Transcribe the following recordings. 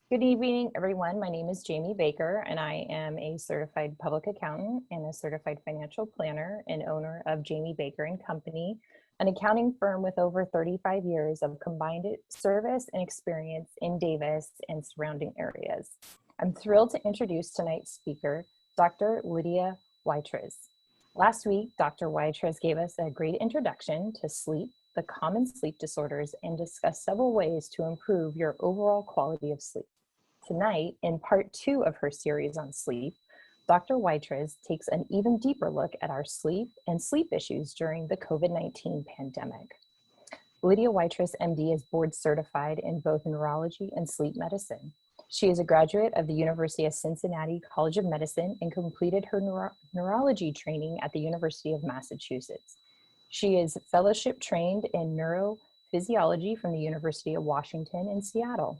Good evening, everyone. My name is Jamie Baker, and I am a certified public accountant and a certified financial planner and owner of Jamie Baker and Company, an accounting firm with over 35 years of combined service and experience in Davis and surrounding areas. I'm thrilled to introduce tonight's speaker, Dr. Lydia Wytris. Last week, Dr. Wytris gave us a great introduction to sleep, the common sleep disorders, and discussed several ways to improve your overall quality of sleep. Tonight, in part 2 of her series on sleep, Dr. Wytris takes an even deeper look at our sleep and sleep issues during the COVID-19 pandemic. Lydia Wytris, MD, is board certified in both neurology and sleep medicine. She is a graduate of the University of Cincinnati College of Medicine and completed her neurology training at the University of Massachusetts. She is fellowship trained in neurophysiology from the University of Washington in Seattle.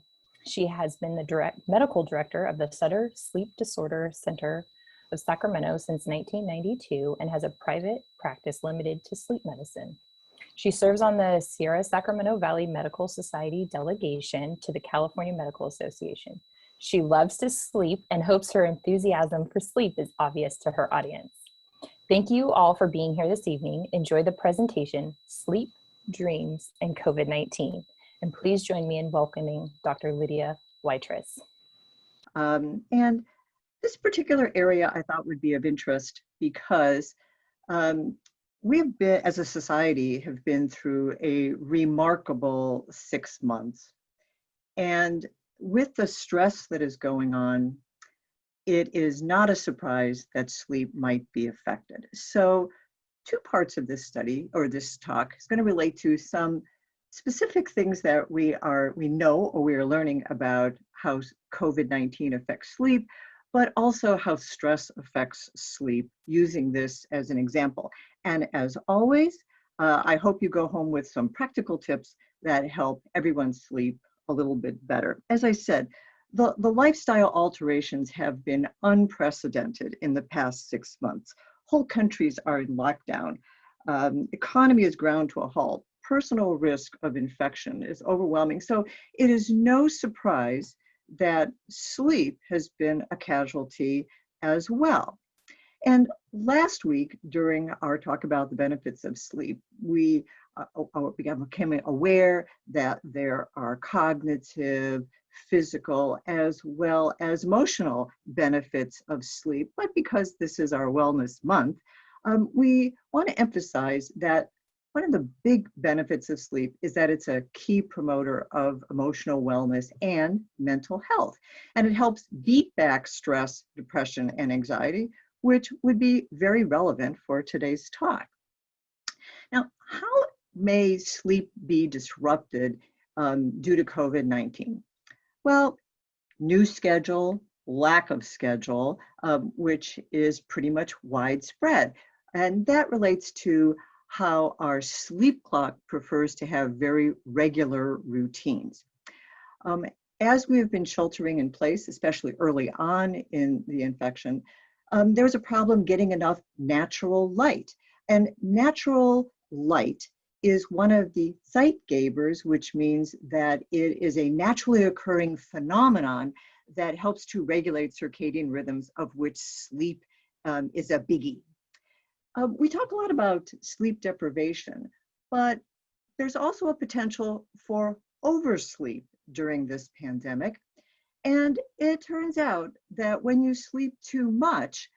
She has been the medical director of the Sutter Sleep Disorder Center of Sacramento since 1992 and has a private practice limited to sleep medicine. She serves on the Sierra Sacramento Valley Medical Society delegation to the California Medical Association. She loves to sleep and hopes her enthusiasm for sleep is obvious to her audience. Thank you all for being here this evening. Enjoy the presentation, Sleep, Dreams, and COVID-19. And please join me in welcoming Dr. Lydia Wytris. And this particular area I thought would be of interest because we've been, as a society, have been through a remarkable 6 months. And with the stress that is going on, it is not a surprise that sleep might be affected. So 2 parts of this study, or this talk, is going to relate to some specific things that we know or we are learning about how COVID-19 affects sleep, but also how stress affects sleep, using this as an example. And as always, I hope you go home with some practical tips that help everyone sleep a little bit better. As I said, the lifestyle alterations have been unprecedented in the past 6 months. Whole countries are in lockdown. Economy is ground to a halt. Personal risk of infection is overwhelming. So it is no surprise that sleep has been a casualty as well. And last week, during our talk about the benefits of sleep, we became aware that there are cognitive, physical, as well as emotional benefits of sleep. But because this is our Wellness Month, we want to emphasize that one of the big benefits of sleep is that it's a key promoter of emotional wellness and mental health. And it helps beat back stress, depression, and anxiety, which would be very relevant for today's talk. Now, how may sleep be disrupted due to COVID-19? Well, new schedule, lack of schedule, which is pretty much widespread. And that relates to how our sleep clock prefers to have very regular routines. As we have been sheltering in place, especially early on in the infection, there was a problem getting enough natural light. And natural light is one of the Zeitgebers, which means that it is a naturally occurring phenomenon that helps to regulate circadian rhythms, of which sleep is a biggie. We talk a lot about sleep deprivation, but there's also a potential for oversleep during this pandemic. And it turns out that when you sleep too much,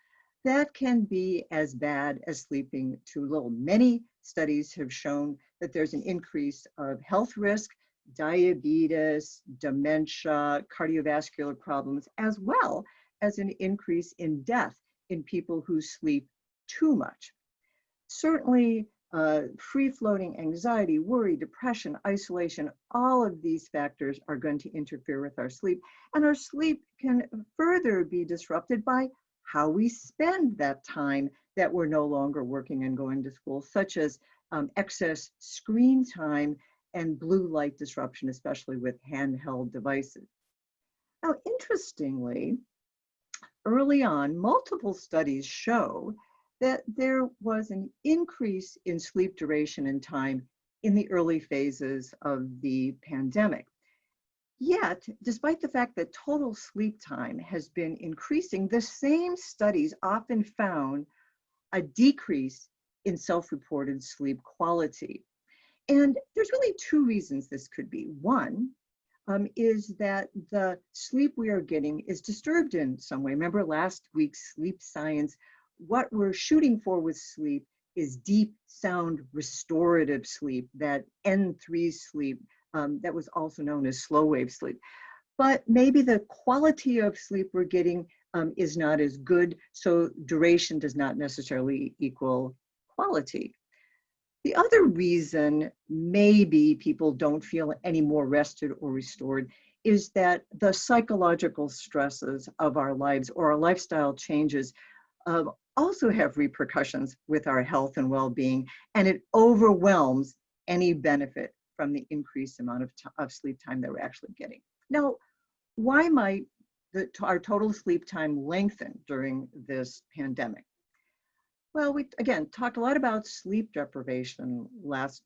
that can be as bad as sleeping too little. Many studies have shown that there's an increase of health risk, diabetes, dementia, cardiovascular problems, as well as an increase in death in people who sleep too much. Certainly, free-floating anxiety, worry, depression, isolation, all of these factors are going to interfere with our sleep. And our sleep can further be disrupted by how we spend that time that we're no longer working and going to school, such as excess screen time and blue light disruption, especially with handheld devices. Now, interestingly, early on, multiple studies show that there was an increase in sleep duration and time in the early phases of the pandemic. Yet, despite the fact that total sleep time has been increasing, the same studies often found a decrease in self-reported sleep quality. And there's really two reasons this could be. One is that the sleep we are getting is disturbed in some way. Remember last week's sleep science, what we're shooting for with sleep is deep sound restorative sleep, that N3 sleep that was also known as slow wave sleep. But maybe the quality of sleep we're getting is not as good, so duration does not necessarily equal quality. The other reason maybe people don't feel any more rested or restored is that the psychological stresses of our lives or our lifestyle changes also have repercussions with our health and well-being, and it overwhelms any benefit from the increased amount of sleep time that we're actually getting. Now, why might our total sleep time lengthen during this pandemic? Well, we again talked a lot about sleep deprivation last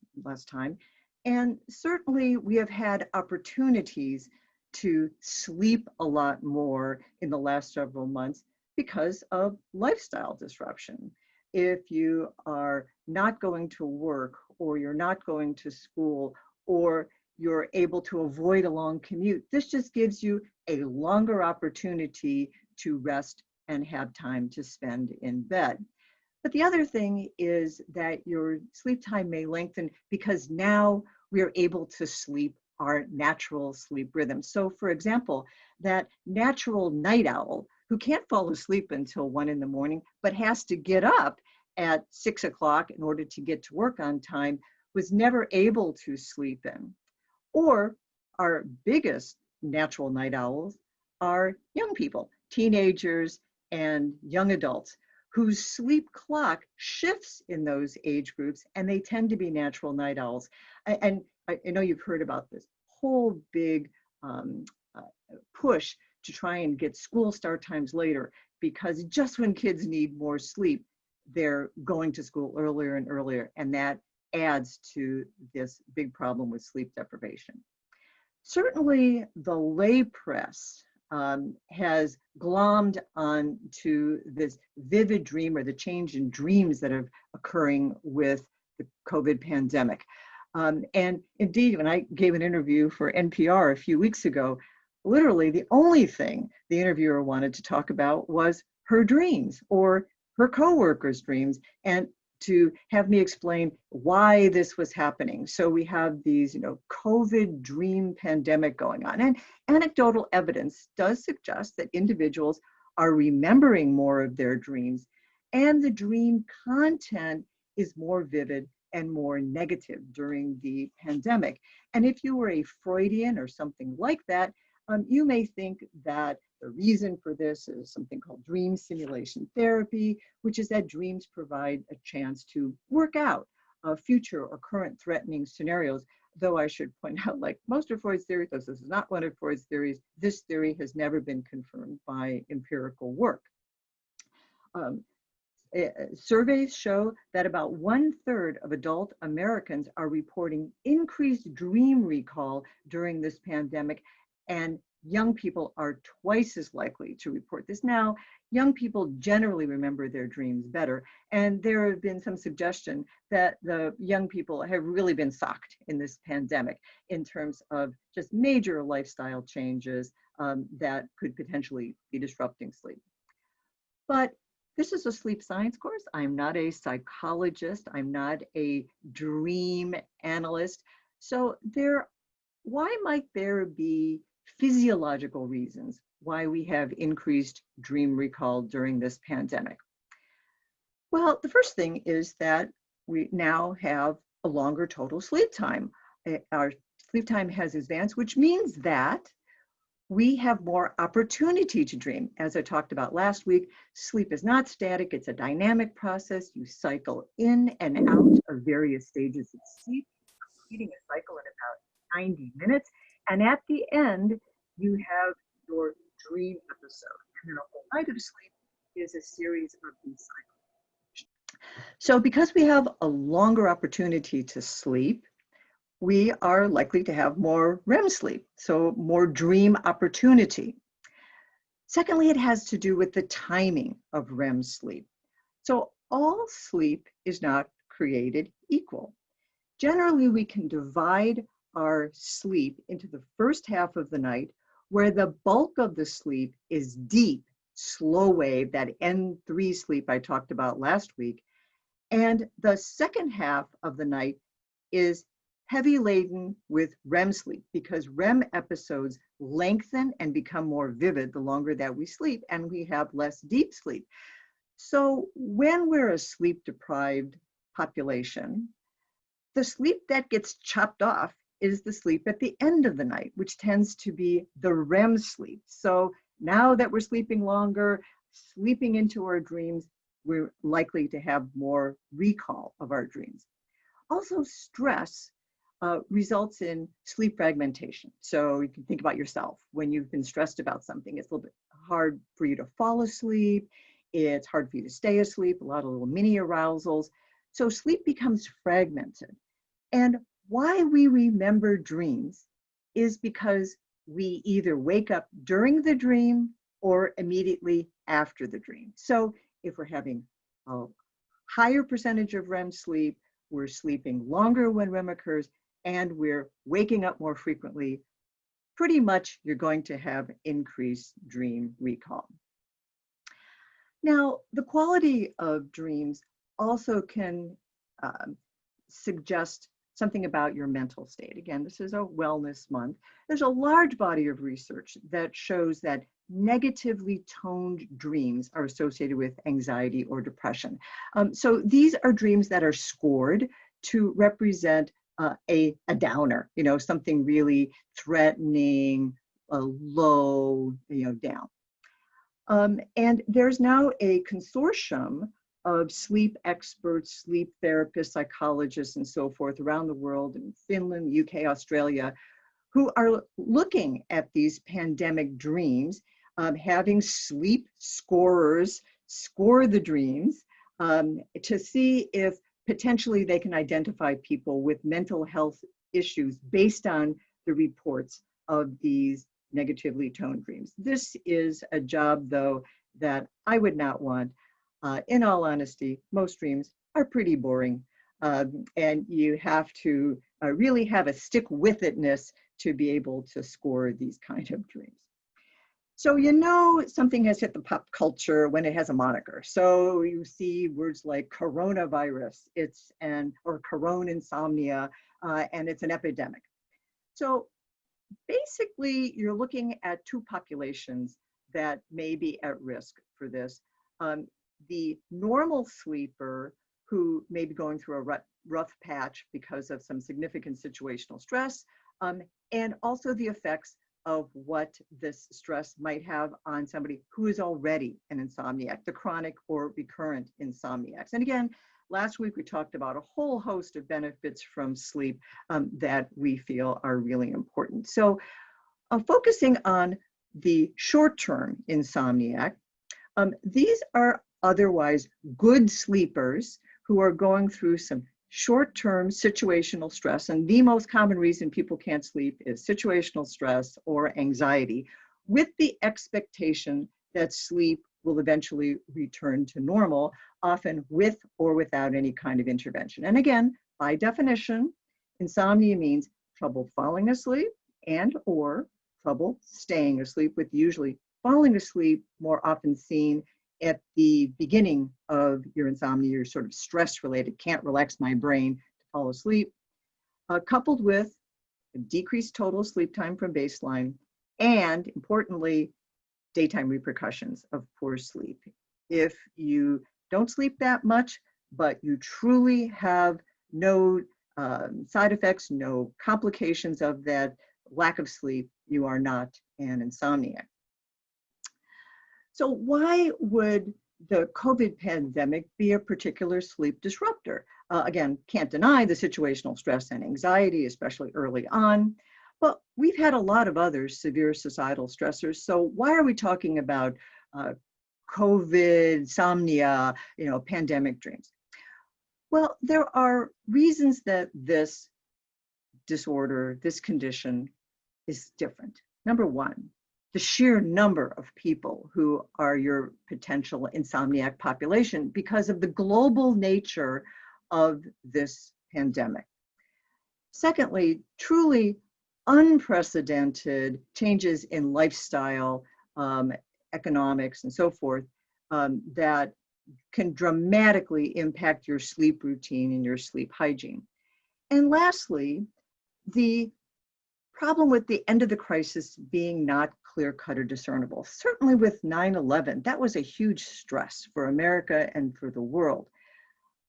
time, and certainly we have had opportunities to sleep a lot more in the last several months because of lifestyle disruption. If you are not going to work, or you're not going to school, or you're able to avoid a long commute, this just gives you a longer opportunity to rest and have time to spend in bed. But the other thing is that your sleep time may lengthen because now we are able to sleep our natural sleep rhythm. So for example, that natural night owl who can't fall asleep until 1 in the morning, but has to get up at 6 o'clock in order to get to work on time, was never able to sleep in. Or our biggest natural night owls are young people, teenagers and young adults, whose sleep clock shifts in those age groups, and they tend to be natural night owls. And I know you've heard about this whole big push to try and get school start times later, because just when kids need more sleep, they're going to school earlier and earlier, and that adds to this big problem with sleep deprivation. Certainly, the lay press has glommed on to this vivid dream, or the change in dreams that are occurring with the COVID pandemic. And indeed, when I gave an interview for NPR a few weeks ago, literally the only thing the interviewer wanted to talk about was her dreams or her coworkers' dreams, and to have me explain why this was happening. So we have these, COVID dream pandemic going on. And anecdotal evidence does suggest that individuals are remembering more of their dreams, and the dream content is more vivid and more negative during the pandemic. And if you were a Freudian or something like that, you may think that the reason for this is something called dream simulation therapy, which is that dreams provide a chance to work out future or current threatening scenarios. Though I should point out, like most of Freud's theories, this is not one of Freud's theories, this theory has never been confirmed by empirical work. Surveys show that about 1/3 of adult Americans are reporting increased dream recall during this pandemic, and young people are twice as likely to report this. Now, young people generally remember their dreams better, and there have been some suggestion that the young people have really been socked in this pandemic in terms of just major lifestyle changes that could potentially be disrupting sleep. But this is a sleep science course. I'm not a psychologist. I'm not a dream analyst. So why might there be physiological reasons why we have increased dream recall during this pandemic? Well, the first thing is that we now have a longer total sleep time. Our sleep time has advanced, which means that we have more opportunity to dream. As I talked about last week, sleep is not static, it's a dynamic process. You cycle in and out of various stages of sleep, completing a cycle in about 90 minutes. And at the end, you have your dream episode. And then a whole night of sleep is a series of these cycles. So because we have a longer opportunity to sleep, we are likely to have more REM sleep, so more dream opportunity. Secondly, it has to do with the timing of REM sleep. So all sleep is not created equal. Generally, we can divide our sleep into the first half of the night, where the bulk of the sleep is deep, slow wave, that N3 sleep I talked about last week. And the second half of the night is heavy laden with REM sleep, because REM episodes lengthen and become more vivid the longer that we sleep, and we have less deep sleep. So when we're a sleep deprived population, the sleep that gets chopped off is the sleep at the end of the night, which tends to be the REM sleep. So now that we're sleeping longer, sleeping into our dreams, we're likely to have more recall of our dreams. Also, stress results in sleep fragmentation. So you can think about yourself. When you've been stressed about something, it's a little bit hard for you to fall asleep. It's hard for you to stay asleep, a lot of little mini arousals. So sleep becomes fragmented. And why we remember dreams is because we either wake up during the dream or immediately after the dream. So if we're having a higher percentage of REM sleep, we're sleeping longer when REM occurs, and we're waking up more frequently, pretty much you're going to have increased dream recall. Now, the quality of dreams also can suggest something about your mental state. Again, this is a wellness month. There's a large body of research that shows that negatively toned dreams are associated with anxiety or depression. So these are dreams that are scored to represent a downer, something really threatening, low, down. And there's now a consortium of sleep experts, sleep therapists, psychologists, and so forth around the world, in Finland, UK, Australia, who are looking at these pandemic dreams, having sleep scorers score the dreams to see if potentially they can identify people with mental health issues based on the reports of these negatively toned dreams. This is a job, though, that I would not want. In all honesty, most dreams are pretty boring, and you have to really have a stick-with-itness to be able to score these kind of dreams. So something has hit the pop culture when it has a moniker. So you see words like coronavirus, or corona insomnia, and it's an epidemic. So basically, you're looking at two populations that may be at risk for this. The normal sleeper who may be going through a rough patch because of some significant situational stress, and also the effects of what this stress might have on somebody who is already an insomniac, the chronic or recurrent insomniacs. And again, last week we talked about a whole host of benefits from sleep that we feel are really important. So focusing on the short-term insomniac, these are otherwise good sleepers who are going through some short-term situational stress. And the most common reason people can't sleep is situational stress or anxiety, with the expectation that sleep will eventually return to normal, often with or without any kind of intervention. And again, by definition, insomnia means trouble falling asleep and or trouble staying asleep, with usually falling asleep more often seen at the beginning of your insomnia. You're sort of stress-related, can't relax my brain to fall asleep, coupled with a decreased total sleep time from baseline, and importantly, daytime repercussions of poor sleep. If you don't sleep that much, but you truly have no side effects, no complications of that lack of sleep, you are not an insomniac. So why would the COVID pandemic be a particular sleep disruptor? Again, can't deny the situational stress and anxiety, especially early on, but we've had a lot of other severe societal stressors. So why are we talking about COVID, insomnia, pandemic dreams? Well, there are reasons that this disorder, this condition is different. Number one, the sheer number of people who are your potential insomniac population because of the global nature of this pandemic. Secondly, truly unprecedented changes in lifestyle, economics, and so forth that can dramatically impact your sleep routine and your sleep hygiene. And lastly, the problem with the end of the crisis being not clear-cut or discernible. Certainly with 9/11, that was a huge stress for America and for the world.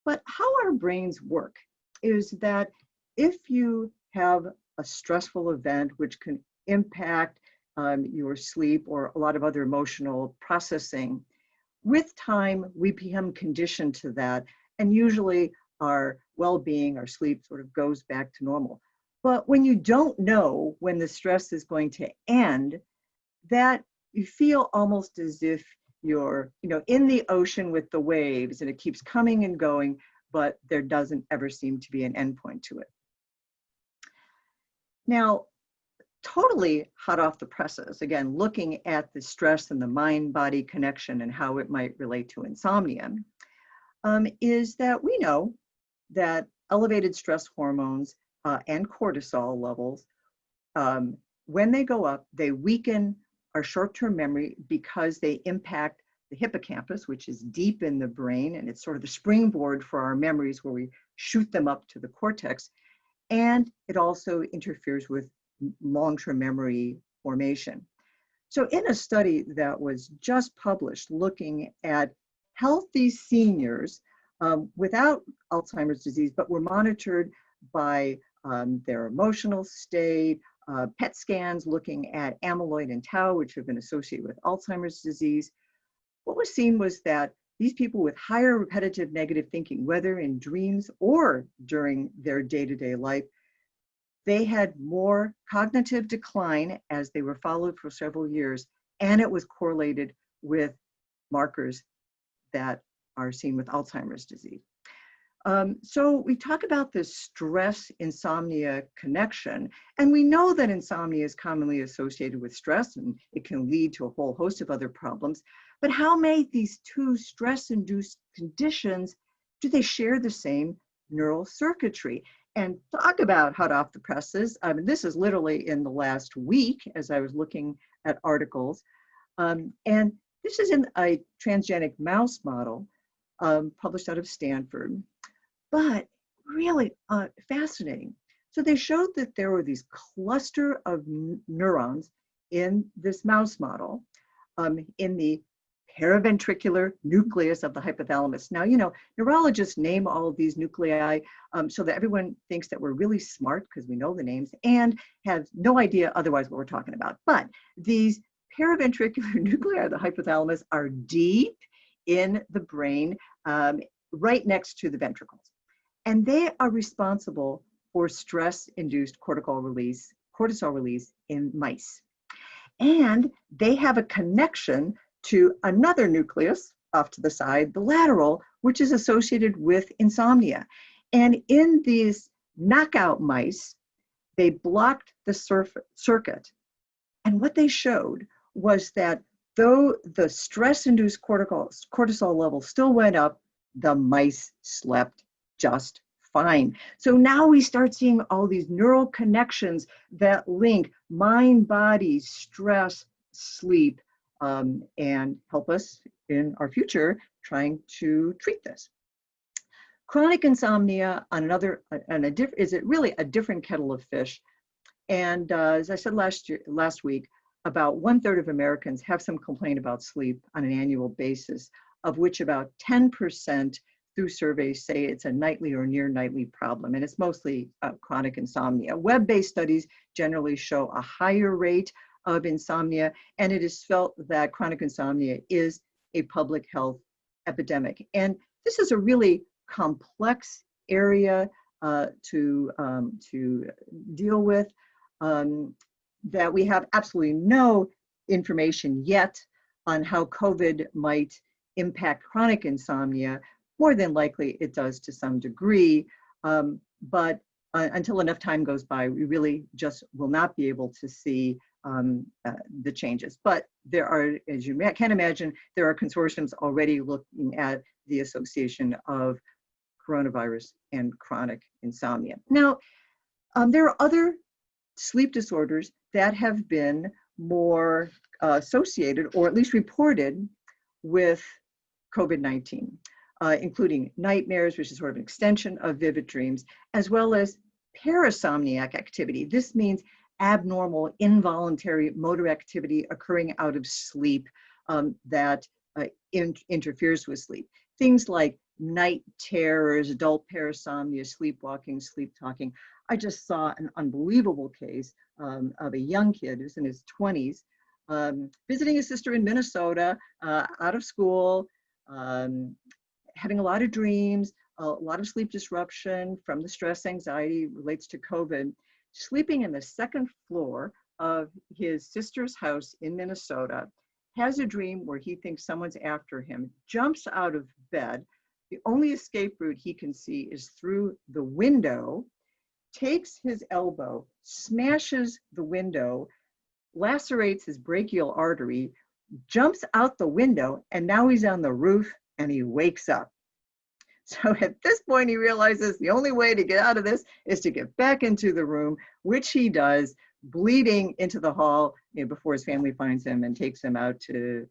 But how our brains work is that if you have a stressful event which can impact your sleep or a lot of other emotional processing, with time, we become conditioned to that, and usually our well-being, our sleep sort of goes back to normal. But when you don't know when the stress is going to end, that you feel almost as if you're, in the ocean with the waves, and it keeps coming and going, but there doesn't ever seem to be an endpoint to it. Now, totally hot off the presses, again, looking at the stress and the mind-body connection and how it might relate to insomnia, is that we know that elevated stress hormones and cortisol levels, when they go up, they weaken our short-term memory because they impact the hippocampus, which is deep in the brain, and it's sort of the springboard for our memories where we shoot them up to the cortex. And it also interferes with long-term memory formation. So in a study that was just published looking at healthy seniors without Alzheimer's disease, but were monitored by their emotional state, PET scans looking at amyloid and tau, which have been associated with Alzheimer's disease, what was seen was that these people with higher repetitive negative thinking, whether in dreams or during their day-to-day life, they had more cognitive decline as they were followed for several years, and it was correlated with markers that are seen with Alzheimer's disease. So we talk about this stress-insomnia connection, and we know that insomnia is commonly associated with stress, and it can lead to a whole host of other problems. But how may these two stress-induced conditions, do they share the same neural circuitry? And talk about hot off the presses. I mean, this is literally in the last week as I was looking at articles. And this is in a transgenic mouse model published out of Stanford, but really fascinating. So they showed that there were these cluster of neurons in this mouse model in the paraventricular nucleus of the hypothalamus. Now, neurologists name all of these nuclei so that everyone thinks that we're really smart because we know the names and have no idea otherwise what we're talking about. But these paraventricular nuclei of the hypothalamus are deep in the brain, right next to the ventricles. And they are responsible for stress-induced cortisol release in mice. And they have a connection to another nucleus off to the side, the lateral, which is associated with insomnia. And in these knockout mice, they blocked the circuit. And what they showed was that though the stress-induced cortisol level still went up, the mice slept just fine. So now we start seeing all these neural connections that link mind, body, stress, sleep, and help us in our future trying to treat this. Chronic insomnia is it really a different kettle of fish? And as I said last week, about 1/3 of Americans have some complaint about sleep on an annual basis, of which about 10% through surveys say it's a nightly or near nightly problem, and it's mostly chronic insomnia. Web-based studies generally show a higher rate of insomnia, and it is felt that chronic insomnia is a public health epidemic. And this is a really complex area to deal with, that we have absolutely no information yet on how COVID might impact chronic insomnia. More than likely it does to some degree, but until enough time goes by, we really just will not be able to see the changes. But there are, as you can imagine, there are consortiums already looking at the association of coronavirus and chronic insomnia. Now, there are other sleep disorders that have been more associated, or at least reported, with COVID-19, including nightmares, which is sort of an extension of vivid dreams, as well as parasomniac activity. This means abnormal, involuntary motor activity occurring out of sleep that interferes with sleep. Things like night terrors, adult parasomnia, sleepwalking, sleep talking. I just saw an unbelievable case of a young kid who's in his 20s, visiting his sister in Minnesota, out of school, having a lot of dreams, a lot of sleep disruption from the stress, anxiety relates to COVID, sleeping in the second floor of his sister's house in Minnesota, has a dream where he thinks someone's after him, jumps out of bed. The only escape route he can see is through the window, takes his elbow, smashes the window, lacerates his brachial artery, jumps out the window, and now he's on the roof and he wakes up. So at this point, he realizes the only way to get out of this is to get back into the room, which he does, bleeding into the hall, before his family finds him and takes him out to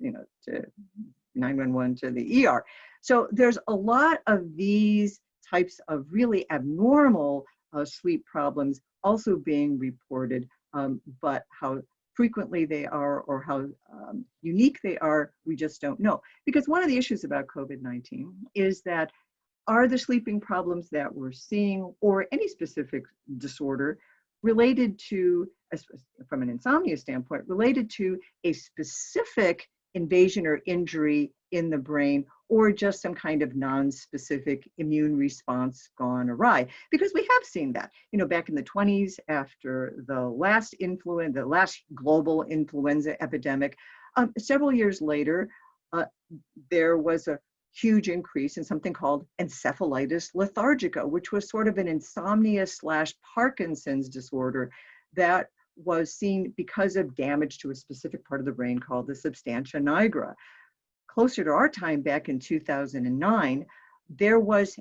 911, to the ER. So there's a lot of these types of really abnormal sleep problems also being reported, but how frequently they are or how unique they are, we just don't know. Because one of the issues about COVID-19 is that are the sleeping problems that we're seeing, or any specific disorder, related to, from an insomnia standpoint, related to a specific invasion or injury in the brain, or just some kind of non-specific immune response gone awry? Because we have seen that, back in the 20s, after the last global influenza epidemic, several years later, there was a huge increase in something called encephalitis lethargica, which was sort of an insomnia / Parkinson's disorder that was seen because of damage to a specific part of the brain called the substantia nigra. Closer to our time, back in 2009, there was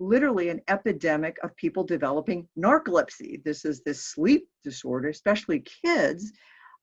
literally an epidemic of people developing narcolepsy. This is this sleep disorder, especially kids,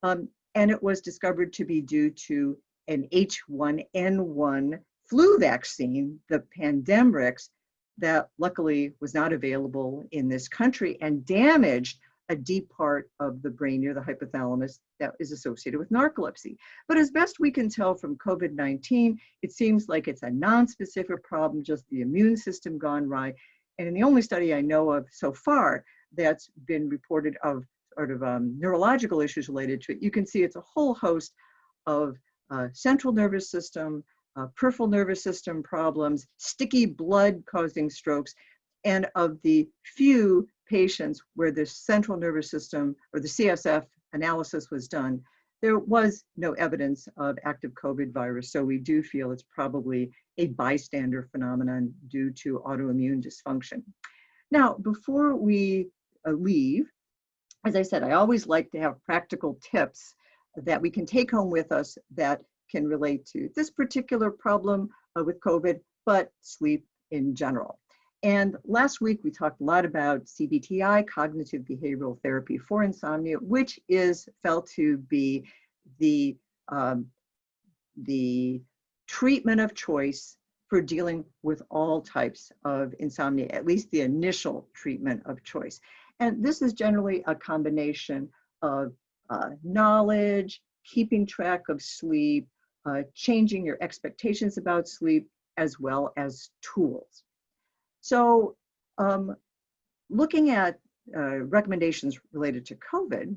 and it was discovered to be due to an H1N1 flu vaccine, the Pandemrix, that luckily was not available in this country and damaged a deep part of the brain near the hypothalamus that is associated with narcolepsy. But as best we can tell from COVID-19, it seems like it's a non-specific problem, just the immune system gone awry. And in the only study I know of so far that's been reported of sort of neurological issues related to it, you can see it's a whole host of central nervous system, peripheral nervous system problems, sticky blood causing strokes, and of the few patients where the central nervous system or the CSF analysis was done, there was no evidence of active COVID virus. So we do feel it's probably a bystander phenomenon due to autoimmune dysfunction. Now, before we leave, as I said, I always like to have practical tips that we can take home with us that can relate to this particular problem with COVID, but sleep in general. And last week, we talked a lot about CBT-I, cognitive behavioral therapy for insomnia, which is felt to be the treatment of choice for dealing with all types of insomnia, at least the initial treatment of choice. And this is generally a combination of knowledge, keeping track of sleep, changing your expectations about sleep, as well as tools. So looking at recommendations related to COVID,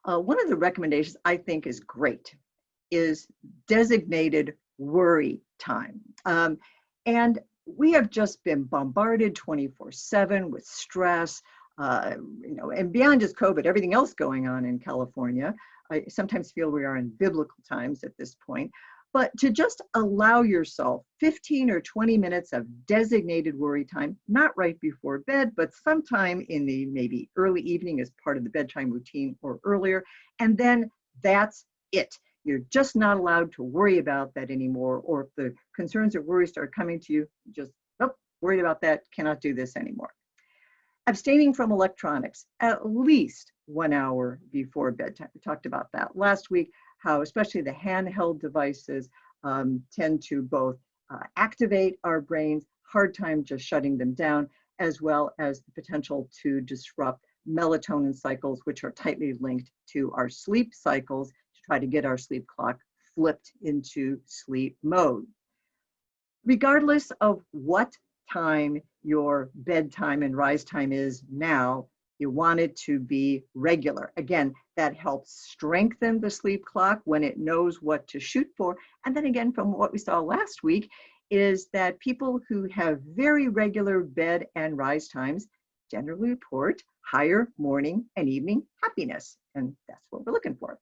one of the recommendations I think is great is designated worry time. And we have just been bombarded 24/7 with stress, and beyond just COVID, everything else going on in California. I sometimes feel we are in biblical times at this point. But to just allow yourself 15 or 20 minutes of designated worry time, not right before bed, but sometime in the maybe early evening as part of the bedtime routine or earlier, and then that's it. You're just not allowed to worry about that anymore, or if the concerns or worries start coming to you, just, nope, worried about that, cannot do this anymore. Abstaining from electronics at least 1 hour before bedtime. We talked about that last week, how especially the handheld devices tend to both activate our brains, hard time just shutting them down, as well as the potential to disrupt melatonin cycles, which are tightly linked to our sleep cycles, to try to get our sleep clock flipped into sleep mode. Regardless of what time your bedtime and rise time is now, you want it to be regular. Again, that helps strengthen the sleep clock when it knows what to shoot for. And then again, from what we saw last week, is that people who have very regular bed and rise times generally report higher morning and evening happiness. And that's what we're looking for.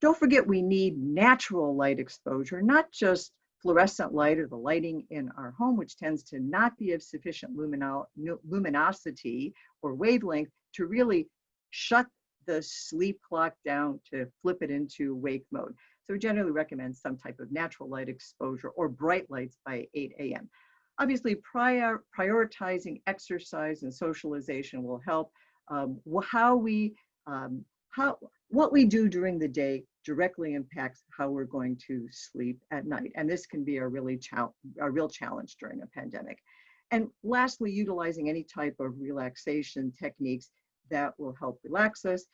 Don't forget, we need natural light exposure, not just fluorescent light or the lighting in our home, which tends to not be of sufficient luminosity or wavelength to really shut the sleep clock down, to flip it into wake mode. So we generally recommend some type of natural light exposure or bright lights by 8 a.m. Obviously, prioritizing exercise and socialization will help. What we do during the day directly impacts how we're going to sleep at night. And this can be a real challenge during a pandemic. And lastly, utilizing any type of relaxation techniques that will help relax us.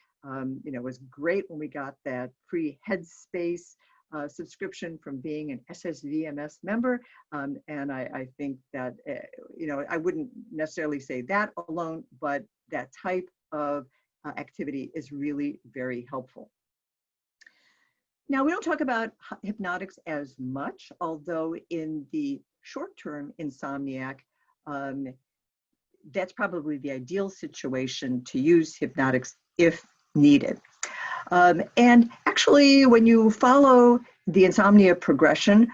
It was great when we got that free Headspace subscription from being an SSVMS member. And I think that, I wouldn't necessarily say that alone, but that type of activity is really very helpful. Now, we don't talk about hypnotics as much, although in the short-term insomniac, that's probably the ideal situation to use hypnotics if needed. And actually, when you follow the insomnia progression,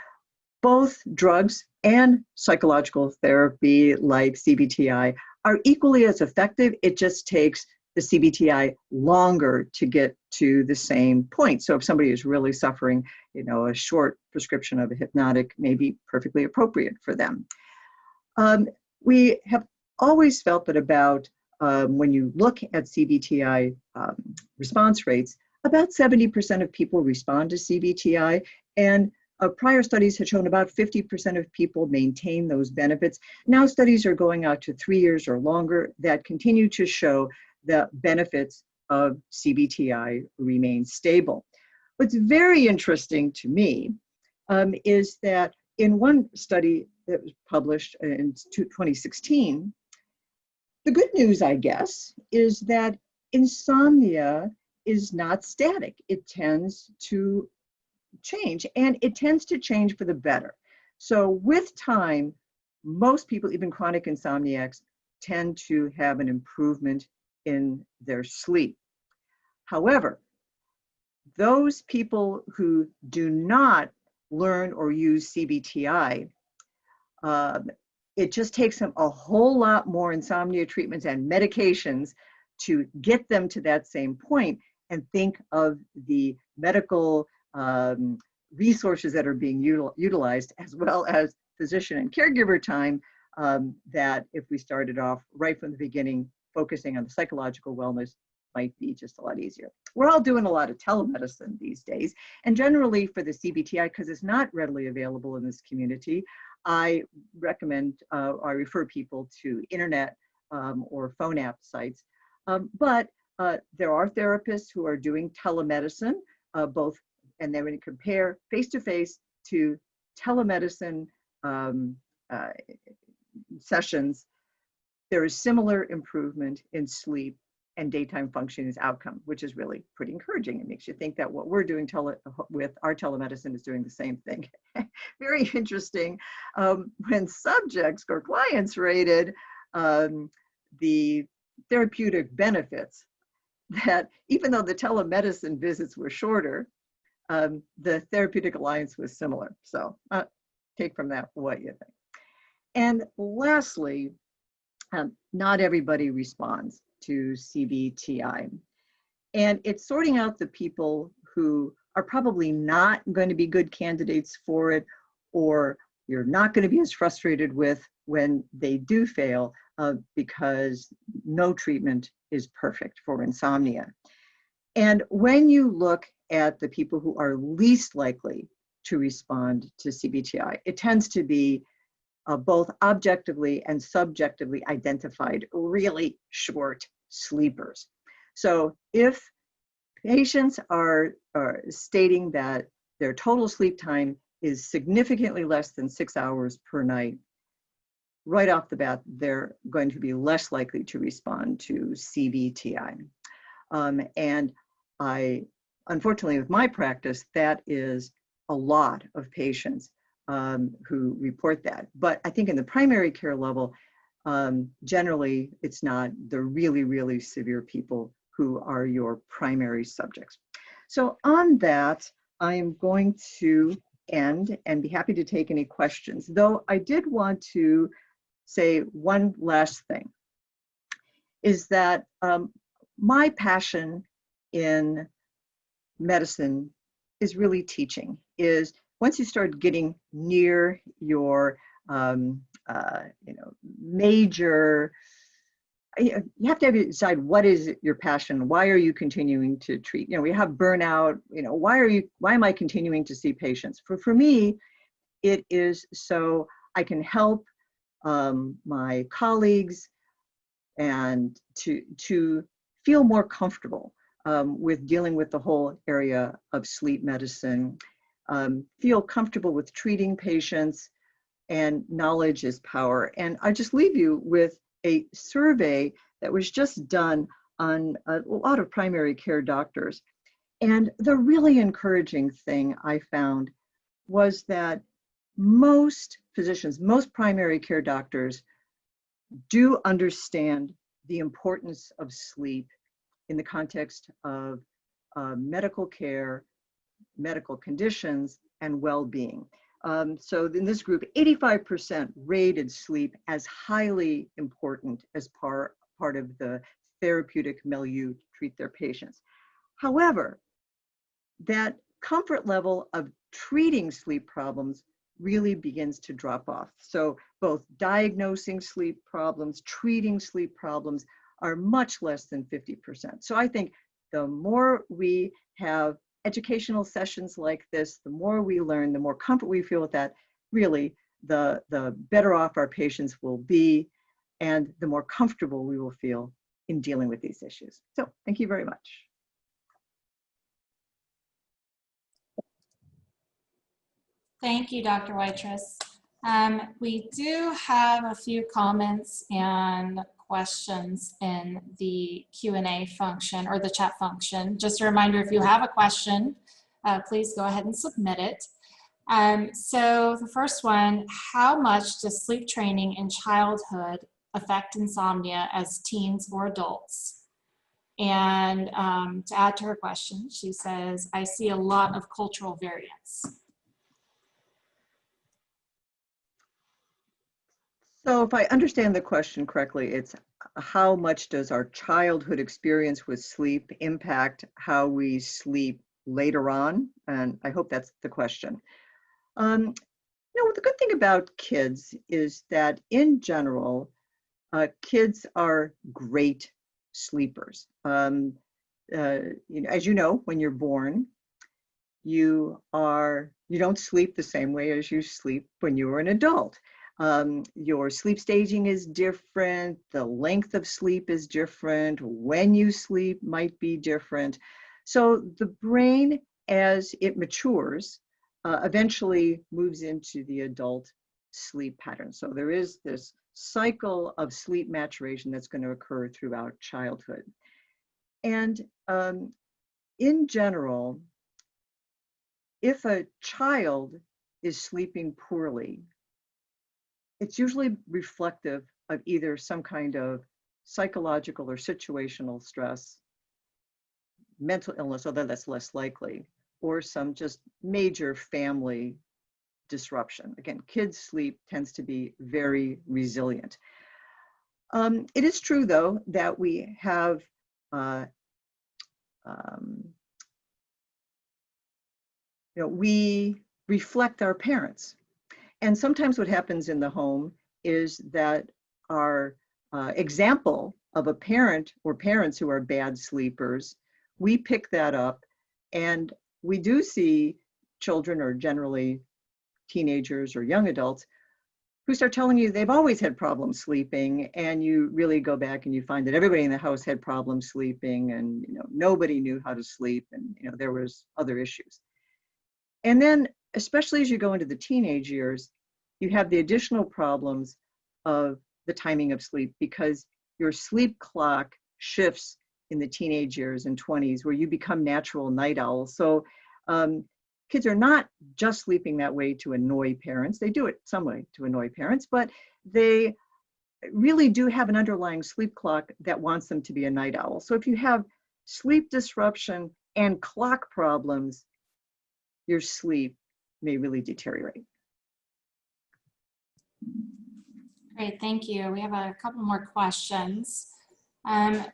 both drugs and psychological therapy like CBT-I are equally as effective. It just takes the CBT-I longer to get to the same point. So if somebody is really suffering, a short prescription of a hypnotic may be perfectly appropriate for them. We have always felt that about when you look at CBT-I response rates, about 70% of people respond to CBT-I, and prior studies had shown about 50% of people maintain those benefits. Now studies are going out to 3 years or longer that continue to show the benefits of CBT-I remain stable. What's very interesting to me is that in one study that was published in 2016, the good news, I guess, is that insomnia is not static. It tends to change, and it tends to change for the better. So with time, most people, even chronic insomniacs, tend to have an improvement in their sleep. However, those people who do not learn or use CBT-I, it just takes them a whole lot more insomnia treatments and medications to get them to that same point. And think of the medical resources that are being utilized, as well as physician and caregiver time, that if we started off right from the beginning, focusing on the psychological wellness, might be just a lot easier. We're all doing a lot of telemedicine these days, and generally for the CBT-I, because it's not readily available in this community, I recommend, I refer people to internet or phone app sites. But there are therapists who are doing telemedicine, both, and then when you compare face-to-face to telemedicine sessions, there is similar improvement in sleep and daytime functioning outcome, which is really pretty encouraging. It makes you think that what we're doing with our telemedicine is doing the same thing. Very interesting. When subjects or clients rated the therapeutic benefits, that even though the telemedicine visits were shorter, the therapeutic alliance was similar. So take from that what you think. And lastly, not everybody responds to CBT-I. And it's sorting out the people who are probably not going to be good candidates for it, or you're not going to be as frustrated with when they do fail, because no treatment is perfect for insomnia. And when you look at the people who are least likely to respond to CBT-I, it tends to be both objectively and subjectively identified really short sleepers. So if patients are stating that their total sleep time is significantly less than 6 hours per night, right off the bat, they're going to be less likely to respond to CBT-I. And unfortunately, with my practice, that is a lot of patients who report that. But I think in the primary care level, generally, it's not the really, really severe people who are your primary subjects. So on that, I'm going to end and be happy to take any questions. Though I did want to say one last thing, is that my passion in medicine is really teaching, is once you start getting near your major, you have to decide what is your passion. Why are you continuing to treat? We have burnout. Why am I continuing to see patients? For me, it is so I can help my colleagues and to feel more comfortable with dealing with the whole area of sleep medicine, feel comfortable with treating patients, and knowledge is power. And I just leave you with a survey that was just done on a lot of primary care doctors. And the really encouraging thing I found was that most physicians, most primary care doctors do understand the importance of sleep in the context of medical care, medical conditions, and well-being. So in this group, 85% rated sleep as highly important as part of the therapeutic milieu to treat their patients. However, that comfort level of treating sleep problems really begins to drop off. So both diagnosing sleep problems, treating sleep problems are much less than 50%. So I think the more we have educational sessions like this, the more we learn, the more comfort we feel with that, really, the better off our patients will be, and the more comfortable we will feel in dealing with these issues. So thank you very much. Thank you, Dr. Waitress. We do have a few comments and questions in the Q&A function or the chat function. Just a reminder, if you have a question, please go ahead and submit it. So the first one, how much does sleep training in childhood affect insomnia as teens or adults? And to add to her question, she says, I see a lot of cultural variance. So if I understand the question correctly, it's how much does our childhood experience with sleep impact how we sleep later on? And I hope that's the question. The good thing about kids is that in general, kids are great sleepers. As you know, when you're born, you don't sleep the same way as you sleep when you were an adult. Your sleep staging is different, the length of sleep is different, when you sleep might be different. So the brain, as it matures, eventually moves into the adult sleep pattern. So there is this cycle of sleep maturation that's going to occur throughout childhood. And in general, if a child is sleeping poorly, it's usually reflective of either some kind of psychological or situational stress, mental illness, although that's less likely, or some just major family disruption. Again, kids' sleep tends to be very resilient. It is true, though, that we have we reflect our parents. And sometimes what happens in the home is that our example of a parent or parents who are bad sleepers, we pick that up, and we do see children, or generally teenagers or young adults, who start telling you they've always had problems sleeping, and you really go back and you find that everybody in the house had problems sleeping, and nobody knew how to sleep, and there was other issues. And then, especially as you go into the teenage years, you have the additional problems of the timing of sleep, because your sleep clock shifts in the teenage years and 20s, where you become natural night owls. So kids are not just sleeping that way to annoy parents. They do it some way to annoy parents, but they really do have an underlying sleep clock that wants them to be a night owl. So if you have sleep disruption and clock problems, your sleep may really deteriorate. Great, thank you. We have a couple more questions.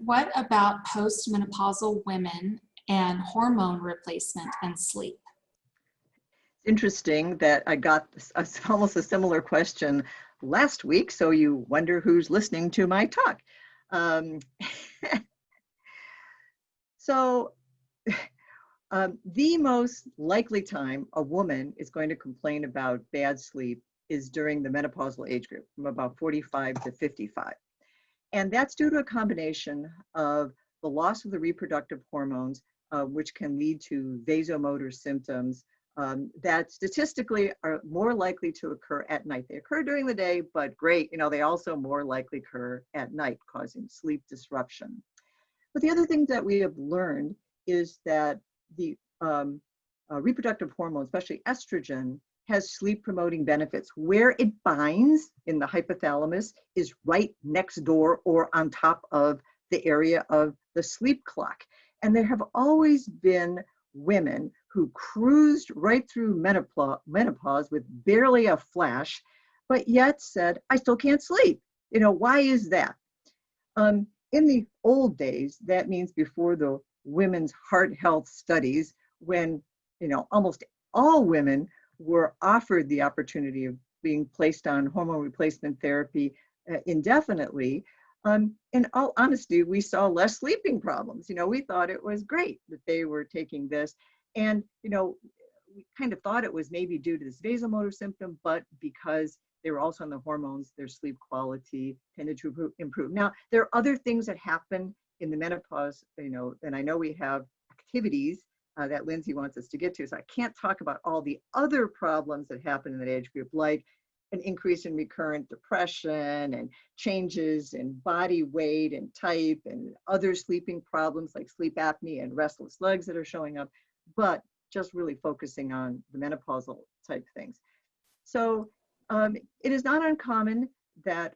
What about postmenopausal women and hormone replacement and sleep? Interesting that I got almost a similar question last week, so you wonder who's listening to my talk. The most likely time a woman is going to complain about bad sleep is during the menopausal age group, from about 45 to 55. And that's due to a combination of the loss of the reproductive hormones, which can lead to vasomotor symptoms that statistically are more likely to occur at night. They occur during the day, but great, they also more likely occur at night, causing sleep disruption. But the other thing that we have learned is that the reproductive hormone, especially estrogen, has sleep promoting benefits. Where it binds in the hypothalamus is right next door or on top of the area of the sleep clock. And there have always been women who cruised right through menopause with barely a flash, but yet said, I still can't sleep. Why is that? In the old days, that means before the women's heart health studies, when almost all women were offered the opportunity of being placed on hormone replacement therapy indefinitely. In all honesty, we saw less sleeping problems. We thought it was great that they were taking this, and we kind of thought it was maybe due to this vasomotor symptom, but because they were also on the hormones, their sleep quality tended to improve. Now, there are other things that happen in the menopause, and I know we have activities that Lindsay wants us to get to, so I can't talk about all the other problems that happen in that age group, like an increase in recurrent depression and changes in body weight and type and other sleeping problems like sleep apnea and restless legs that are showing up, but just really focusing on the menopausal type things. So it is not uncommon that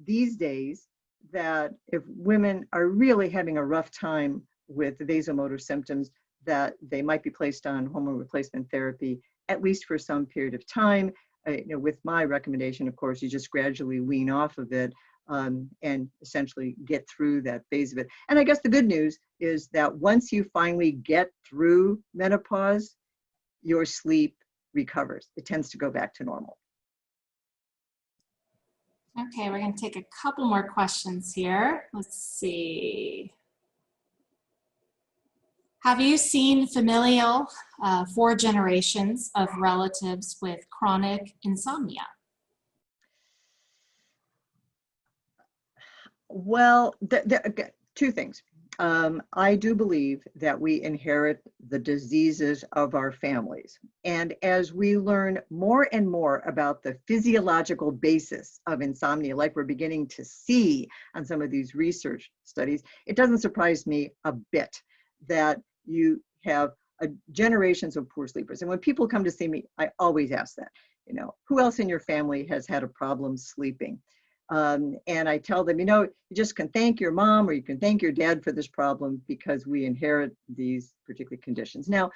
these days, that if women are really having a rough time with the vasomotor symptoms, that they might be placed on hormone replacement therapy, at least for some period of time. With my recommendation, of course, you just gradually wean off of it and essentially get through that phase of it. And I guess the good news is that once you finally get through menopause, your sleep recovers. It tends to go back to normal. Okay, we're going to take a couple more questions here. Let's see. Have you seen familial 4 generations of relatives with chronic insomnia? Well, two things. I do believe that we inherit the diseases of our families. And as we learn more and more about the physiological basis of insomnia, like we're beginning to see on some of these research studies, it doesn't surprise me a bit that you have generations of poor sleepers. And when people come to see me, I always ask that, who else in your family has had a problem sleeping? And I tell them, you just can thank your mom or you can thank your dad for this problem because we inherit these particular conditions. Now,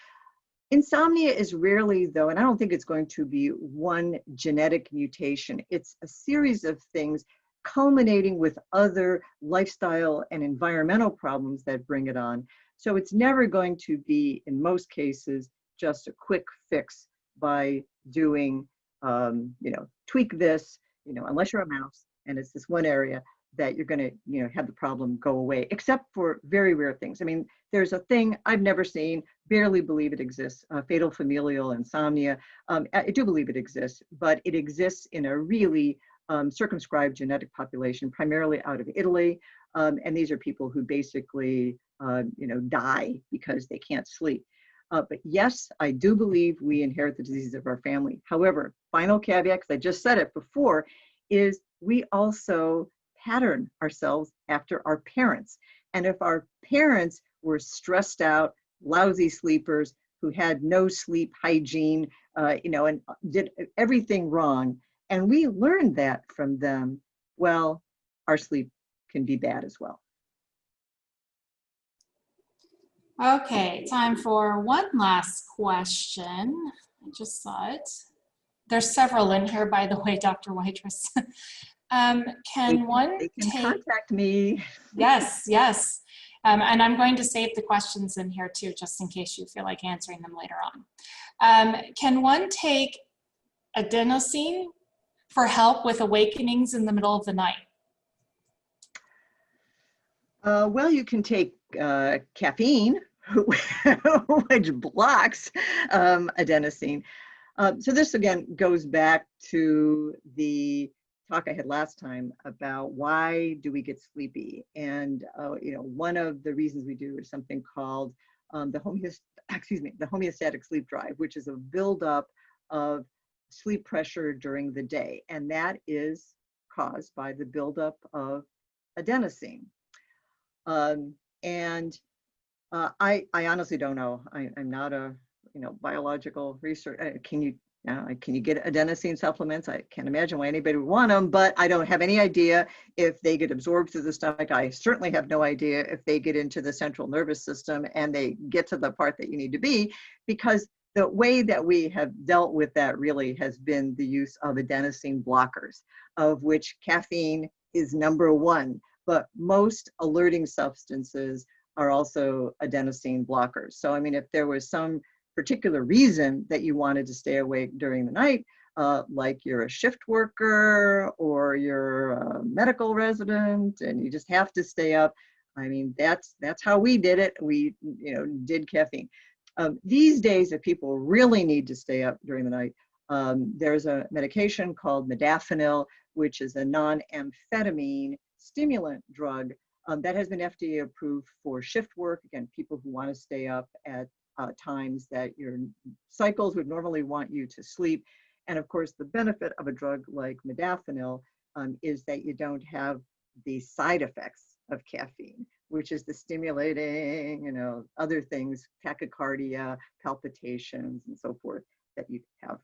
Insomnia is rarely, though, and I don't think it's going to be one genetic mutation. It's a series of things culminating with other lifestyle and environmental problems that bring it on. So it's never going to be, in most cases, just a quick fix by doing, tweak this, unless you're a mouse and it's this one area that you're going to, have the problem go away, except for very rare things. I mean, there's a thing I've never seen, barely believe it exists, fatal familial insomnia. I do believe it exists, but it exists in a really circumscribed genetic population, primarily out of Italy. And these are people who basically, die because they can't sleep. But yes, I do believe we inherit the diseases of our family. However, final caveat, because I just said it before, is we also pattern ourselves after our parents. And if our parents were stressed out, lousy sleepers who had no sleep hygiene, and did everything wrong, and we learned that from them, well, our sleep can be bad as well. Okay, time for one last question. I just saw it. There's several in here, by the way, Dr. Waitress. Can one contact me? Yes, yes. And I'm going to save the questions in here too, just in case you feel like answering them later on. Can one take adenosine for help with awakenings in the middle of the night? Well, you can take caffeine, which blocks adenosine. So this again goes back to the talk I had last time about why do we get sleepy, and one of the reasons we do is something called the homeostatic sleep drive, which is a buildup of sleep pressure during the day, and that is caused by the buildup of adenosine. I honestly don't know. I'm not a biological researcher. Can you get adenosine supplements? I can't imagine why anybody would want them, but I don't have any idea if they get absorbed through the stomach. I certainly have no idea if they get into the central nervous system and they get to the part that you need to be, because the way that we have dealt with that really has been the use of adenosine blockers, of which caffeine is number one, but most alerting substances are also adenosine blockers. So, I mean, if there was some particular reason that you wanted to stay awake during the night, like you're a shift worker or you're a medical resident and you just have to stay up, I mean, that's how we did it. We, did caffeine. These days, if people really need to stay up during the night, there's a medication called modafinil, which is a non-amphetamine stimulant drug that has been FDA approved for shift work. Again, people who want to stay up at times that your cycles would normally want you to sleep. And of course, the benefit of a drug like modafinil is that you don't have the side effects of caffeine, which is the stimulating, other things, tachycardia, palpitations, and so forth that you have